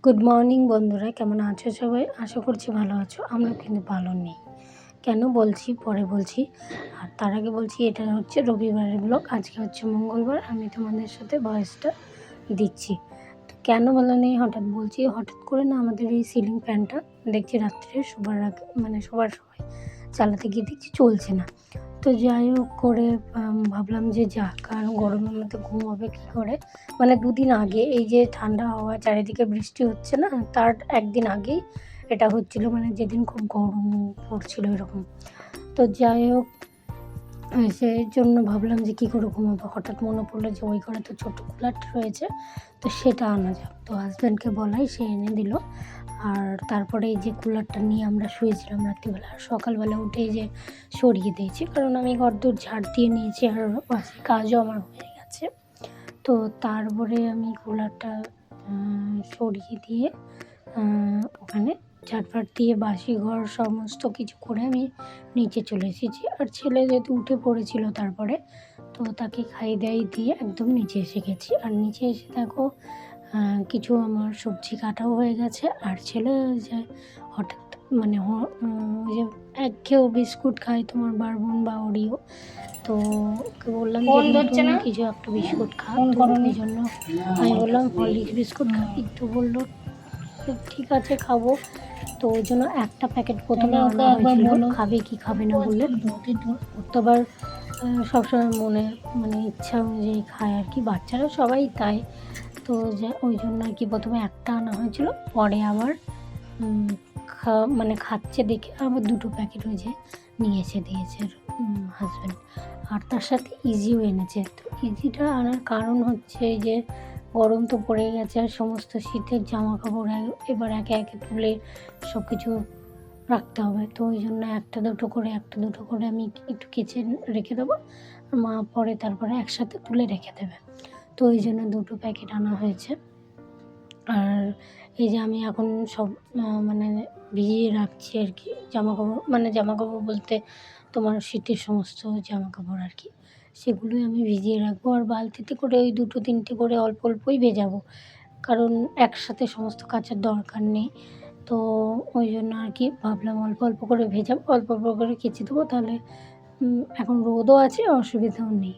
Good morning বন্ধুরা, কেমন আছো সবাই? আশা করছি ভালো আছো। আমরা কিন্তু ভালো নেই। কেন বলছি পরে বলছি। আর তার আগে বলছি, এটা হচ্ছে রবিবারের ব্লগ। আজকে হচ্ছে মঙ্গলবার, আমি তোমাদের সাথে ভয়েসটা দিচ্ছি। তো কেন বলা নেই, হঠাৎ বলছি। হঠাৎ করে না আমাদের এই সিলিং ফ্যানটা দেখছি রাত্রে শোবার আগে শোবার সময় চালাতে গিয়ে দেখছি চলছে না। তো যাই হোক করে ভাবলাম যে যাক, আর গরমের মধ্যে ঘুম হবে কী করে। দুদিন আগে এই যে ঠান্ডা হাওয়া, চারিদিকে বৃষ্টি হচ্ছে না, তার একদিন আগেই এটা হচ্ছিল, যেদিন খুব গরম পড়ছিল এরকম। তো যাই হোক, সেই জন্য ভাবলাম যে কী করে ঘুমাবো। হঠাৎ মনে পড়লো যে ওই ঘরে তো ছোটো কুলারটা রয়েছে, তো সেটা আনা যাক। তো হাজব্যান্ডকে বলাই, সে এনে দিল। আর তারপরে এই যে কুলারটা নিয়ে আমরা শুয়েছিলাম রাত্রিবেলা। আর সকালবেলা উঠে যে সরিয়ে দিয়েছি, কারণ আমি ঘরদোর ঝাড় দিয়ে নিয়েছি আর বাসি কাজও আমার হয়ে গেছে। তো তারপরে আমি কুলারটা সরিয়ে দিয়ে ওখানে ঝাড়ফাট দিয়ে বাসি ঘর সমস্ত কিছু করে আমি নিচে চলে এসেছি। আর ছেলে যেহেতু উঠে পড়েছিল তারপরে, তো তাকে খাইয়ে দাইয়ে দিয়ে একদম নিচে এসে গেছি। আর নিচে এসে দেখো কিছু আমার সবজি কাটাও হয়ে গেছে। আর ছেলে যে হঠাৎ ওই যে একঘেয়েও বিস্কুট খায়, তোমার বারবন বা ওরিও। তো ওকে বললাম যে নতুন কিছু একটা বিস্কুট খা। তো ওই জন্য আমি বললাম হরলিক্স বিস্কুট খাবি? তো বললো ঠিক আছে খাবো। তো ওই জন্য একটা প্যাকেট প্রথমে আনা হয়েছিল, খাবে কি খাবে না বলে। ওর তো আবার সবসময় ইচ্ছা অনুযায়ী খায় আর কি, বাচ্চারা সবাই তাই। তো ওই জন্য আর কি প্রথমে একটা আনা হয়েছিল, পরে আবার খাচ্ছে দেখে আবার দুটো প্যাকেট ওই যে নিয়ে এসে দিয়েছে হাজব্যান্ড। আর তার সাথে ইজিও এনেছে। তো ইজিটা আনার কারণ হচ্ছে যে গরম তো পড়ে গেছে, আর সমস্ত শীতের জামা কাপড় এবার একে একে তুলে সব কিছু রাখতে হবে। তো ওই জন্য একটা দুটো করে আমি একটু কেচে রেখে দেবো, মা পরে তারপরে একসাথে তুলে রেখে দেবে। তো ওই জন্য দুটো প্যাকেট আনা হয়েছে। আর এই যে আমি এখন সব ভিজিয়ে রাখছি আর কি জামাকাপড় বলতে তোমার শীতের সমস্ত জামাকাপড় আর কি, সেগুলোই আমি ভিজিয়ে রাখবো। আর বালতিতে করে ওই দুটো তিনটে করে অল্প অল্পই ভেজাবো, কারণ একসাথে সমস্ত কাচার দরকার নেই। তো ওই জন্য আর কি ভাবলাম অল্প অল্প করে ভেজাবো, অল্প অল্প করে কেচে দেবো, তাহলে এখন রোদও আছে, অসুবিধাও নেই।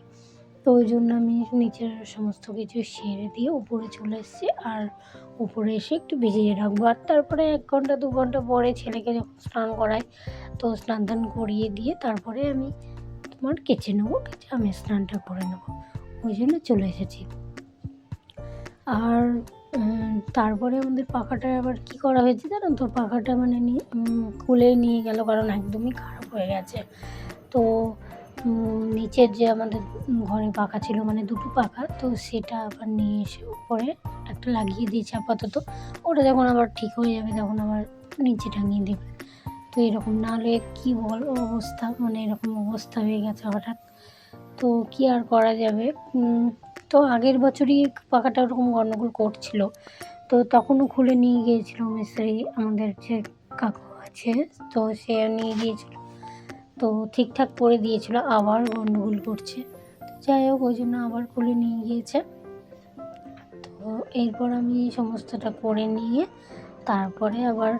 তো ওই জন্য আমি নিচের সমস্ত কিছু সেরে দিয়ে উপরে চলে এসেছি। আর উপরে এসে একটু ভিজিয়ে রাখবো। আর তারপরে 1 ঘন্টা 2 ঘন্টা পরে ছেলেকে যখন স্নান করাই, তো স্নান টান করিয়ে দিয়ে তারপরে আমি কেচে নেবো, কেচে আমি স্নানটা করে নেবো। ওই জন্য চলে এসেছি। আর তারপরে আমাদের পাখাটা আবার কী করা হয়েছে জানো তো, পাখাটা খুলে নিয়ে গেল, কারণ একদমই খারাপ হয়ে গেছে। তো নিচের যে আমাদের ঘরে পাখা ছিল, দুটো পাখা, তো সেটা আবার নিয়ে এসে উপরে একটা লাগিয়ে দিয়েছে আপাতত। ওটা যখন আবার ঠিক হয়ে যাবে তখন আবার নিচে টাঙিয়ে দেবে। তো এরকম নাহলে কী বলো অবস্থা, এরকম অবস্থা হয়ে গেছে হঠাৎ। তো কী আর করা যাবে। তো আগের বছরই পাখাটা ওরকম গন্ডগোল করছিল, তো তখনও খুলে নিয়ে গিয়েছিল মিস্ত্রি, আমাদের যে কাকু আছে, তো সে নিয়ে গিয়েছিল, তো ঠিকঠাক করে দিয়েছিল, আবার গন্ডগোল করছে। যাই হোক, ওই জন্য আবার খুলে নিয়ে গিয়েছে। তো এরপর আমি সমস্তটা করে নিয়ে তারপরে আবার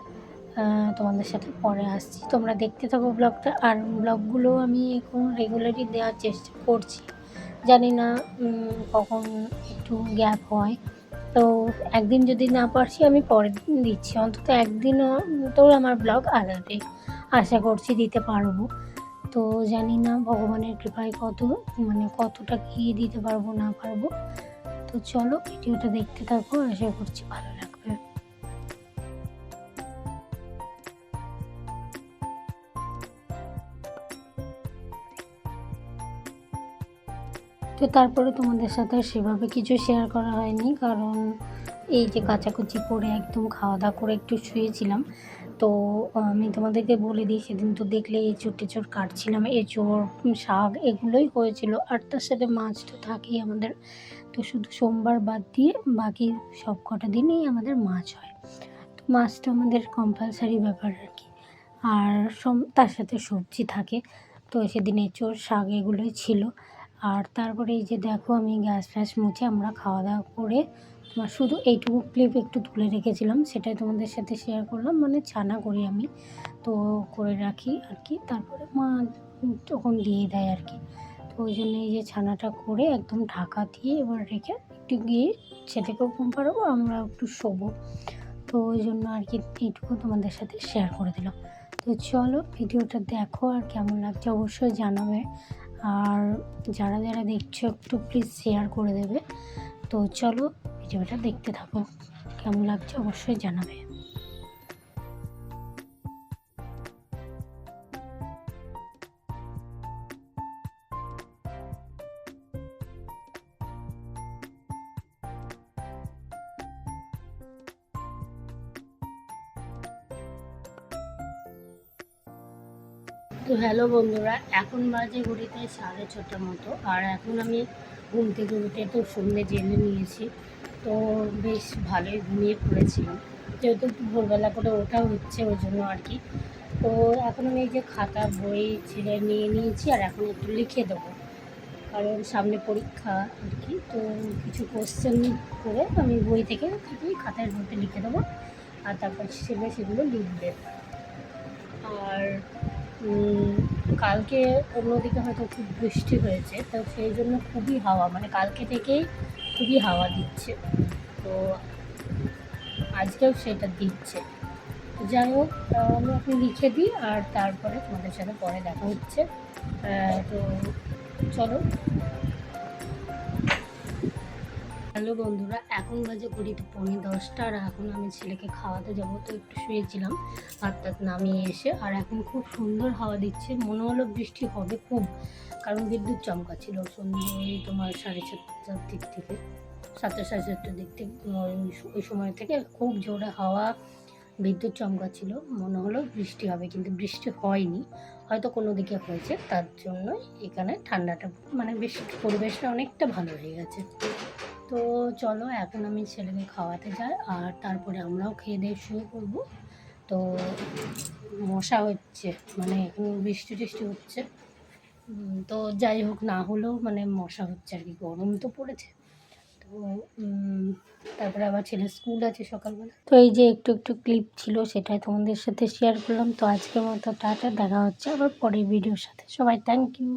তোমাদের সাথে পরে আসছি। তোমরা দেখতে থাকো ব্লগটা। আর ব্লগগুলো আমি এখন রেগুলারই দেওয়ার চেষ্টা করছি, জানি না কখন একটু গ্যাপ হয়। তো একদিন যদি না পারছি, আমি পরের দিন দিচ্ছি, অন্তত একদিনও তো আমার ব্লগ আলাদা আশা করছি দিতে পারবো। তো জানি না ভগবানের কৃপায় কতটা কী দিতে পারবো না পারবো। তো চলো ভিডিওটা দেখতে থাকো, আশা করছি ভালো লাগবে। তো তারপরে তোমাদের সাথে সেভাবে কিছু শেয়ার করা হয়নি, কারণ এই যে কাচাকুচি করে একদম খাওয়া দাওয়া করে একটু শুয়েছিলাম। তো আমি তোমাদেরকে বলে দিই, সেদিন তো দেখলে এঁচোড় টেঁচোড় কাটছিলাম, এঁচোড় শাক এগুলোই হয়েছিল। আর তার সাথে মাছ তো থাকেই আমাদের। তো শুধু সোমবার বাদ দিয়ে বাকি সব কটা দিনই আমাদের মাছ হয়। তো মাছটা আমাদের কম্পালসারি ব্যাপার আর কি। আর তার সাথে সবজি থাকে। তো সেদিন এঁচোড় শাক এগুলোই ছিল। আর তারপরে এই যে দেখো, আমি গ্যাস ফ্যাস মুছে আমরা খাওয়া দাওয়া করে তোমার শুধু এইটুকু ক্লিপ একটু তুলে রেখেছিলাম, সেটাই তোমাদের সাথে শেয়ার করলাম। মানে ছানা করি আমি, তো করে রাখি আর কি, তারপরে মা তখন দিয়ে দেয় আর কি। তো ওই জন্য এই যে ছানাটা করে একদম ঢাকা দিয়ে এবার রেখে একটু গিয়ে ছেলেকেও ঘুম পাড়াবো, আমরা একটু শোবো। তো ওই জন্য আর কি এইটুকু তোমাদের সাথে শেয়ার করে দিলাম। তো চলো ভিডিওটা দেখো, আর কেমন লাগছে অবশ্যই জানাবে। আর যারা যারা দেখছো একটু প্লিজ শেয়ার করে দেবে। তো চলো ভিডিওটা দেখতে থাকো, কেমন লাগছে অবশ্যই জানাবে। তো হ্যালো বন্ধুরা, এখন বাজে ঘড়িতে 6:30 মতো, আর এখন আমি ঘুম থেকে উঠে তো সন্ধে জেনে নিয়েছি। তো বেশ ভালোই ঘুমিয়ে পড়েছিলাম, যেহেতু ভোরবেলা করে ওঠা হচ্ছে ওই জন্য আর কি। তো এখন আমি এই যে খাতা বই ছেড়ে নিয়ে নিয়েছি, আর এখন একটু লিখে দেবো, কারণ সামনে পরীক্ষা আর কি। তো কিছু কোশ্চেন করে আমি বই থেকে খাতার মধ্যে লিখে দেবো, আর তারপর সেগুলো লিখবে। আর কালকে অন্যদিকে হয়তো খুব বৃষ্টি হয়েছে, তো সেই জন্য খুবই হাওয়া, মানে কালকে থেকেই খুবই হাওয়া দিচ্ছে। তো আজকেও সেটা দিচ্ছে। যাই হোক, আমি এখন লিখে দিই, আর তারপরে তোমাদের সাথে পরে দেখা হচ্ছে। তো চলো। হ্যালো বন্ধুরা, এখন বাজে ঘড়িতে 10:45, আর এখন আমি ছেলেকে খাওয়াতে যাবো। তো একটু শুয়েছিলাম, হাত টাত নামিয়ে এসে, আর এখন খুব সুন্দর হাওয়া দিচ্ছে। মনে হলো বৃষ্টি হবে খুব, কারণ বিদ্যুৎ চমকাচ্ছিল সন্ধ্যে তোমার 7:30 দিক থেকে, 7টা 7:30 দিক থেকে। ওই সময় থেকে খুব জোরে হাওয়া, বিদ্যুৎ চমকাচ্ছিল, মনে হলো বৃষ্টি হবে, কিন্তু বৃষ্টি হয়নি। হয়তো কোনো দিকে হয়েছে, তার জন্য এখানে ঠান্ডাটা মানে বেশ পরিবেশটা অনেকটা ভালো হয়ে গেছে। তো চলো এখন আমি ছেলেকে খাওয়াতে যাই, আর তারপরে আমরাও খেয়ে দিয়ে শুয়ে পড়বো। তো মশা হচ্ছে, মানে এখন বৃষ্টি টিষ্টি হচ্ছে, তো যাই হোক না হলেও মানে মশা হচ্ছে আর কি, গরম তো পড়েছে। তো তারপরে আবার ছেলের স্কুল আছে সকালবেলা। তো এই যে একটু একটু ক্লিপ ছিল, সেটাই তোমাদের সাথে শেয়ার করলাম। তো আজকের মতো টাটা, দেখা হচ্ছে আবার পরের ভিডিওর সাথে। সবাই থ্যাংক ইউ।